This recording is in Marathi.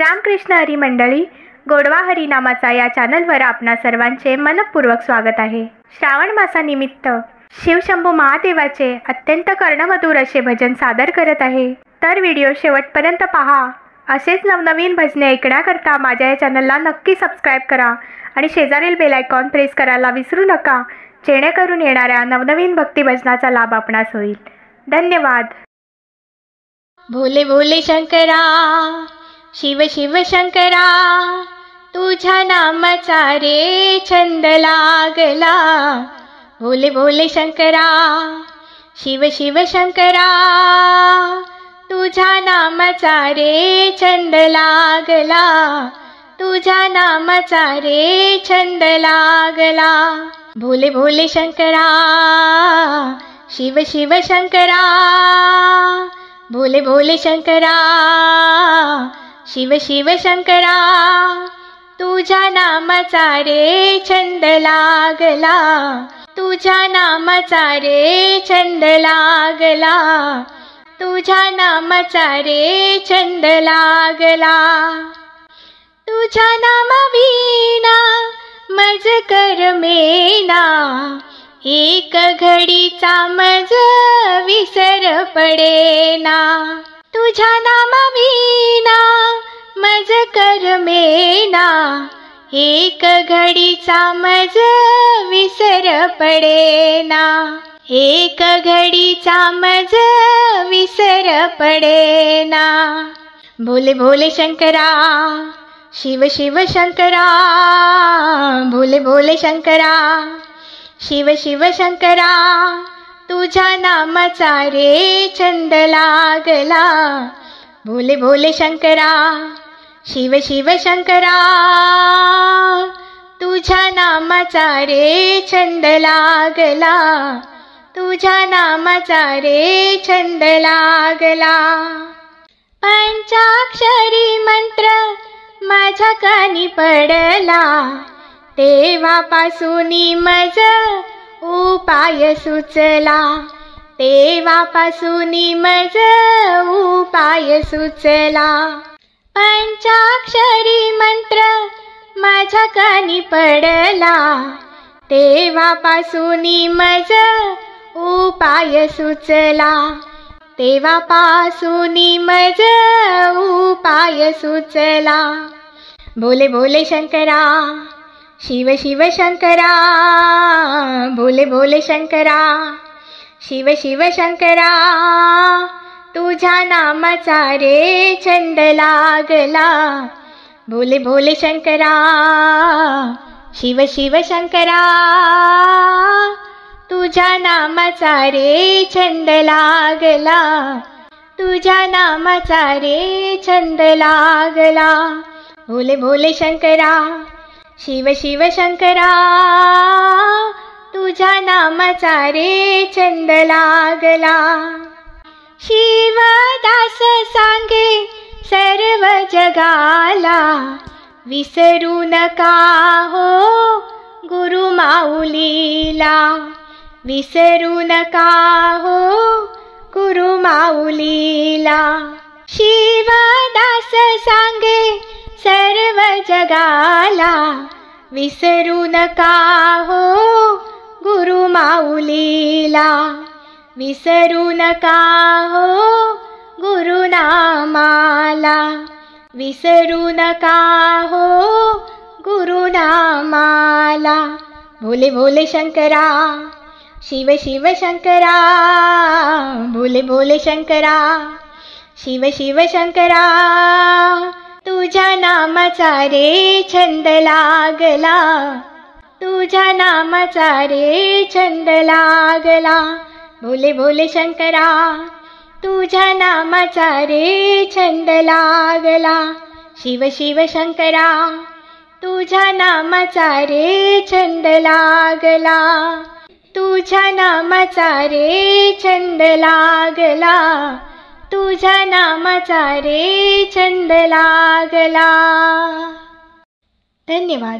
रामकृष्ण हरी मंडळी, गोडवा हरी नामाचा या चॅनलवर आपणा सर्वांचे मनपूर्वक स्वागत आहे। श्रावण मासानिमित्त शिवशंभू महादेवाचे अत्यंत कर्णमधुर असे भजन सादर करत आहे। तर व्हिडिओ शेवटपर्यंत पहा। असेच नवनवीन भजने ऐकण्याकरता माझ्या या चॅनलला नक्की सबस्क्राइब करा आणि शेजारील बेल आयकॉन प्रेस करायला विसरू नका, जेणेकरून येणाऱ्या नवनवीन भक्ती भजनाचा लाभ आपणास होईल। धन्यवाद। भोले भोले शंकरा, शिव शिव शंकरा, तुझ्या नामाचा रे छंद लागला। भोले भोले शंकरा, शिव शिव शंकरा, तुझ्या नामाचा रे छंद लागला। तुझ्या नामाचा रे छंद लागला। भोले भोले शंकरा, शिव शिव शंकरा, भोले भोले शंकरा, शिव शिव शंकरा, तुझ्या नामाचा रे छंद लागला। तुझ्या नामाचा रे छंद लागला। तुझ्या नामाचा रे छंद लागला। तुझ्या नामाविना मज करमेना, एक घडीचा मज विसर पडेना। तुझ्या नामाविना मज करमेना, एक घडीचा मज विसर पडेना। एक घडीचा मज विसर पडेना। भोले भोले शंकरा, शिव शिव शंकरा, भोले भोले शंकरा, शिव शिव शंकरा, तुझ्या नामाचा रे छंद लागला। भोले भोले शंकरा, शिव शिव शंकरा, तुझ्या नामाचा रे छंद लागला। तुझ्या नामाचा रे छंद लागला। पंचाक्षरी मंत्र माझ्या कानी पडला, तेव्हापासून मज उपाय सुचला। तेव्हापासून मज उपाय सुचला। पंचाक्षरी मंत्र माझ्या कानी पडला, तेव्हापासून मज उपाय सुचला। तेव्हापासून मज उपाय सुचला। भोले भोले शंकरा, शिव शिव शंकरा, भोले भोले शंकरा, शिव शिव शंकरा, तुझ्या नामाचा रे छंद लागला। भोले भोले शंकरा, शिव शिव शंकरा, तुझ्या नामाचा रे छंद लागला। तुझ्या नामाचा रे छंद लागला। भोले भोले शंकरा, शिव शिव शंकरा, तुझ्या नामाचा रे छंद लागला। शिवदास सांगे सर्व जगाला, विसरू नका हो गुरु माऊलीला। विसरू नका हो गुरु माऊलीला। शिवदास सांगे सर्व जगाला, विसरू नका हो गुरु माऊलीला। विसरू नका हो गुरु नामाला। विसरू नका हो गुरु नामाला। भोले भोले शंकरा, शिव शिव शंकरा, भोले भोले शंकरा, शिव शिव शंकरा, तुझ्या नामाचा रे छंद लागला। तुझ्या नामाचा रे छंद लागला। भोले भोले शंकरा, तुझ्या नामाचा रे छंद लागला। शिव शिव शंकरा, तुझ्या नामाचा रे छंद लागला। तुझ्या नामाचा रे छंद लागला। तुझ्या नामाचा रे छंद लागला। धन्यवाद।